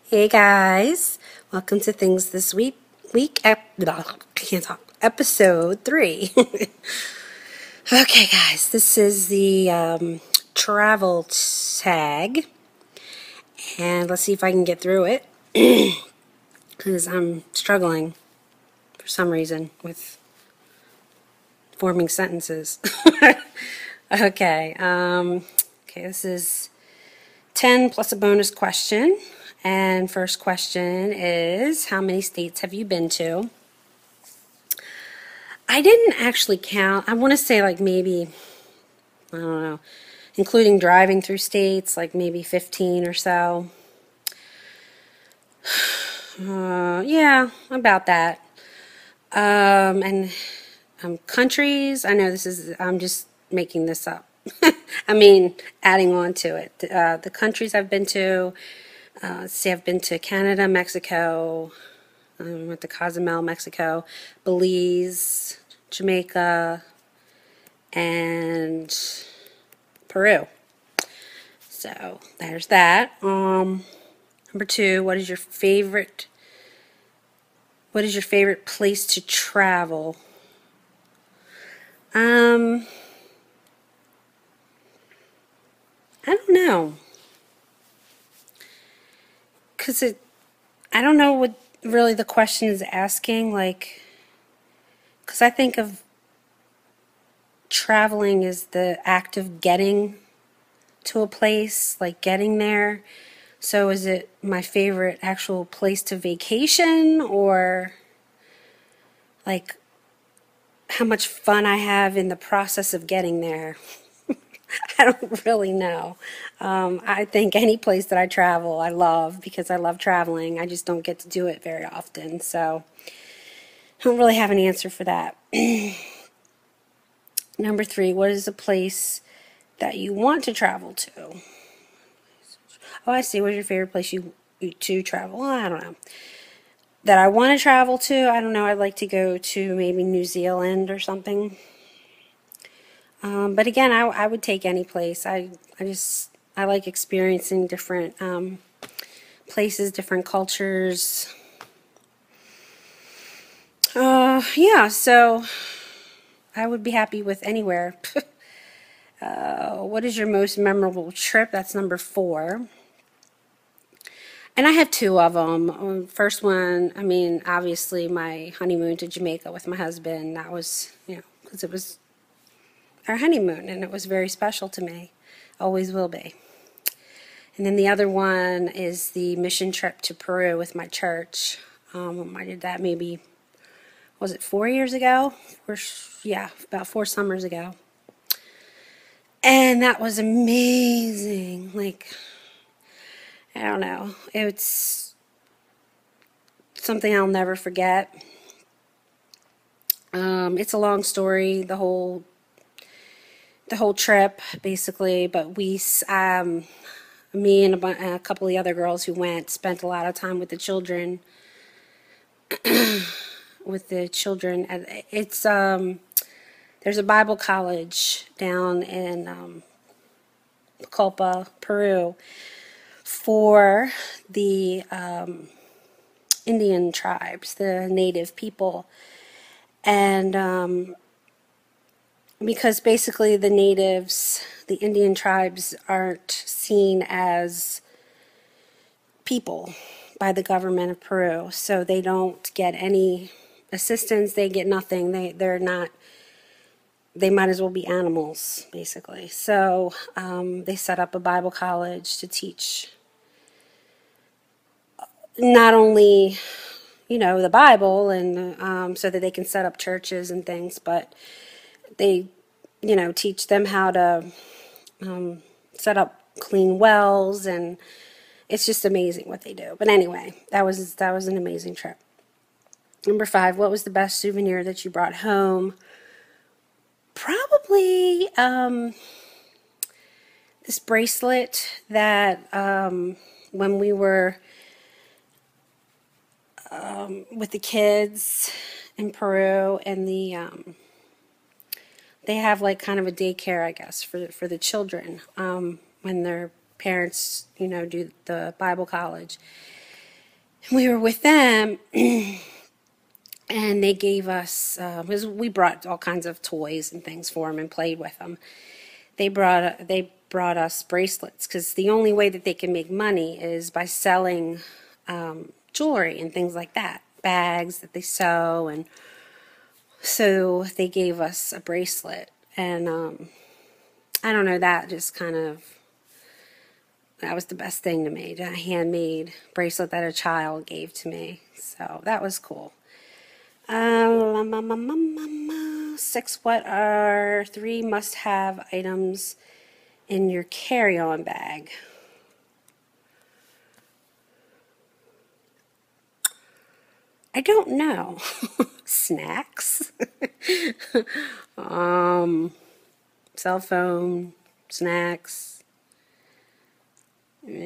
Hey guys, welcome to Things This can't talk. Episode 3. Okay, guys, this is the travel tag, and let's see if I can get through it because I'm struggling for some reason with forming sentences. Okay, this is 10 plus a bonus question. And first question is, how many states have you been to? I didn't actually count. I want to say like maybe, I don't know, including driving through states, like maybe 15 or so. Yeah, about that. And countries, I know I'm just making this up. I mean, adding on to it. The countries I've been to, let's see, I've been to Canada, Mexico, went to Cozumel, Mexico, Belize, Jamaica, and Peru. So there's that. Number 2, what is your favorite place to travel? I don't know. I don't know what really the question is asking, like, because I think of traveling as the act of getting to a place, like getting there. So is it my favorite actual place to vacation, or like how much fun I have in the process of getting there? I don't really know. I think any place that I travel, I love because I love traveling. I just don't get to do it very often, so I don't really have an answer for that. Number 3, what is a place that you want to travel to? Oh, I see. What's your favorite place you to travel? Well, I don't know. That I want to travel to, I don't know. I'd like to go to maybe New Zealand or something. But again, I would take any place. I like experiencing different places, different cultures. Yeah, so I would be happy with anywhere. What is your most memorable trip? That's number 4. And I have 2 of them. First one, I mean, obviously my honeymoon to Jamaica with my husband. That was, because it was our honeymoon and it was very special to me. Always will be. And then the other one is the mission trip to Peru with my church. I did that maybe, was it 4 years ago? Yeah, about 4 summers ago. And that was amazing. Like, I don't know. It's something I'll never forget. It's a long story, the whole trip, basically. But me and a couple of the other girls who went spent a lot of time with the children. It's there's a Bible college down in Culpa, Peru, for the Indian tribes, the native people. And because basically the natives, the Indian tribes, aren't seen as people by the government of Peru, so they don't get any assistance. They get nothing. They're not. They might as well be animals, basically. So they set up a Bible college to teach not only, the Bible, and so that they can set up churches and things, but they, teach them how to set up clean wells, and it's just amazing what they do. But anyway, that was an amazing trip. Number 5, what was the best souvenir that you brought home? Probably this bracelet that when we were with the kids in Peru, and they have like kind of a daycare, I guess, for the children when their parents, do the Bible college. We were with them, and they gave us, because we brought all kinds of toys and things for them and played with them. They brought us bracelets, because the only way that they can make money is by selling jewelry and things like that, bags that they sew. And so they gave us a bracelet, and I don't know, that was the best thing to me, a handmade bracelet that a child gave to me. So that was cool. 6, what are 3 must-have items in your carry-on bag? I don't know. Snacks? Cell phone, snacks. It's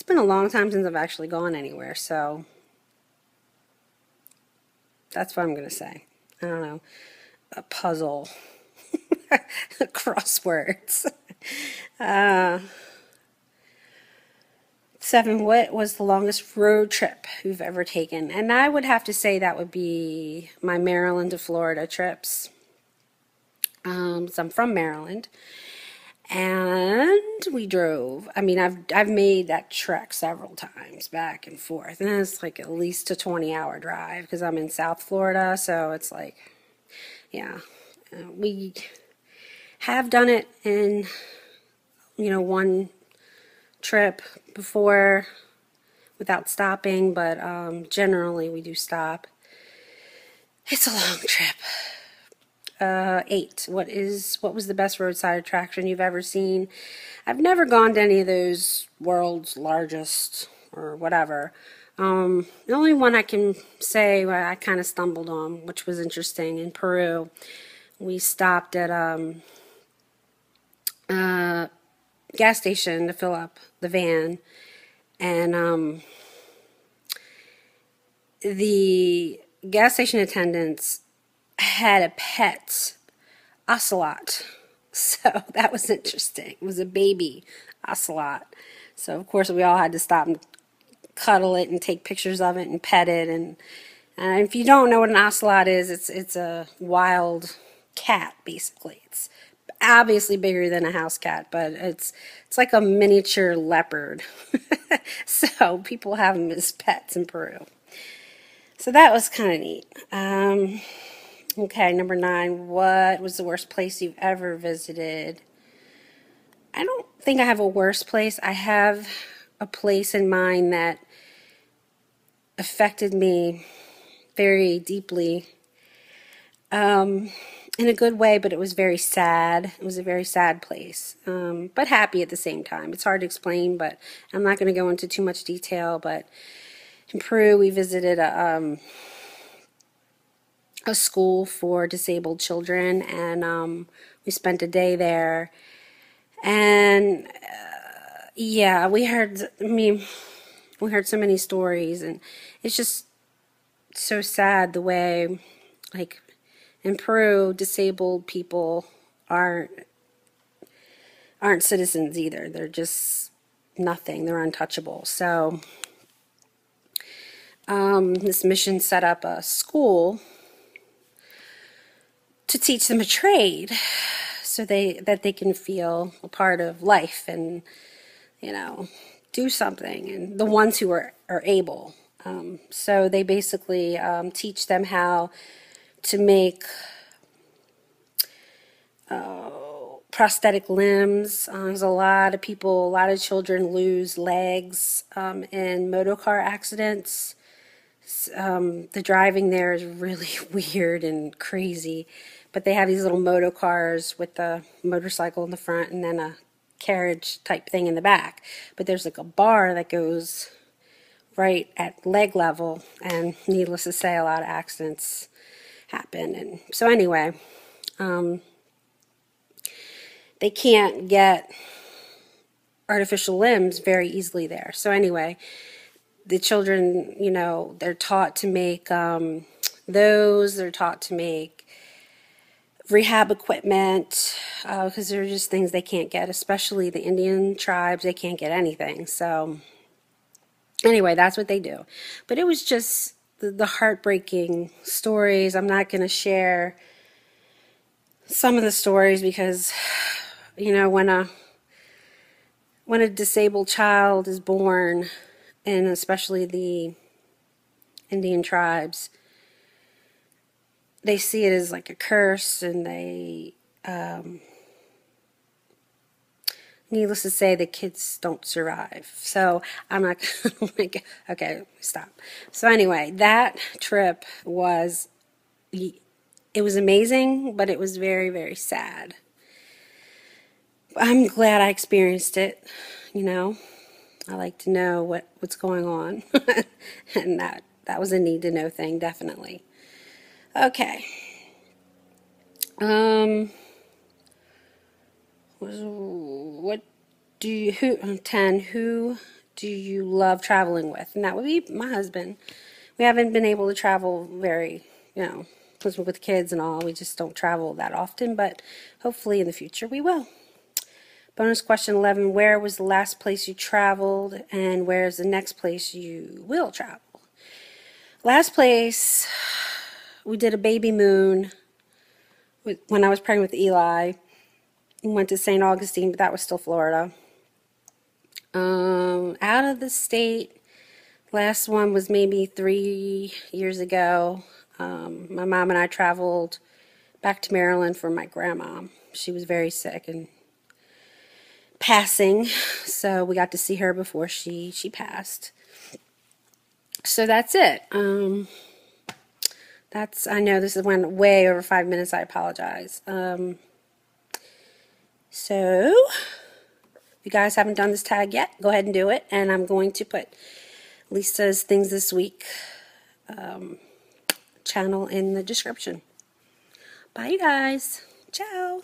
been a long time since I've actually gone anywhere, so that's what I'm going to say. I don't know. A puzzle. Crosswords. 7, what was the longest road trip you've ever taken? And I would have to say that would be my Maryland to Florida trips. So I'm from Maryland. And we drove. I mean, I've made that trek several times back and forth, and it's like at least a 20-hour drive because I'm in South Florida, so it's like, yeah, we have done it in, one trip before without stopping, but generally we do stop. It's a long trip. 8. What was the best roadside attraction you've ever seen? I've never gone to any of those world's largest or whatever. The only one I can say I kind of stumbled on, which was interesting, in Peru. We stopped at a gas station to fill up the van, and the gas station attendants had a pet ocelot, so that was interesting. It was a baby ocelot, so of course we all had to stop and cuddle it and take pictures of it and pet it. And if you don't know what an ocelot is, it's a wild cat, basically. It's obviously bigger than a house cat, but it's like a miniature leopard. So people have them as pets in Peru. So that was kind of neat. Okay, number 9. What was the worst place you've ever visited? I don't think I have a worst place. I have a place in mind that affected me very deeply, in a good way, but it was very sad. It was a very sad place, but happy at the same time. It's hard to explain, but I'm not going to go into too much detail. But in Peru, we visited a school for disabled children, and we spent a day there. And yeah, we heard so many stories, and it's just so sad the way, like, in Peru, disabled people aren't citizens either. They're just nothing. They're untouchable. So this mission set up a school to teach them a trade, so that they can feel a part of life and, do something. And the ones who are able. So they basically teach them how to make prosthetic limbs. There's a lot of children lose legs in motor car accidents. The driving there is really weird and crazy, but they have these little motor cars with the motorcycle in the front and then a carriage type thing in the back. But there's like a bar that goes right at leg level, and needless to say, a lot of accidents happen. And so anyway, they can't get artificial limbs very easily there. So anyway, the children, they're taught to make they're taught to make rehab equipment, because there are just things they can't get, especially the Indian tribes. They can't get anything. So anyway, that's what they do. But it was just the heartbreaking stories. I'm not going to share some of the stories because, you know, when a disabled child is born, and especially the Indian tribes, they see it as like a curse, and they, needless to say, the kids don't survive. So I'm not gonna, okay, stop. So anyway, that trip was, it was amazing, but it was very, very sad. I'm glad I experienced it, you know. I like to know what's going on. And that was a need to know thing, definitely. Okay. What do you, 10, who do you love traveling with? And that would be my husband. We haven't been able to travel very, you know, because with kids and all, we just don't travel that often, but hopefully in the future we will. Bonus question 11, where was the last place you traveled, and where is the next place you will travel? Last place, we did a baby moon when I was pregnant with Eli. We went to St. Augustine, but that was still Florida. Out of the state, last one was maybe 3 years ago. My mom and I traveled back to Maryland for my grandma. She was very sick and passing, so we got to see her before she passed. So that's it. I know this went way over 5 minutes. I apologize. So if you guys haven't done this tag yet, go ahead and do it. And I'm going to put Lisa's Things This Week channel in the description. Bye, you guys. Ciao.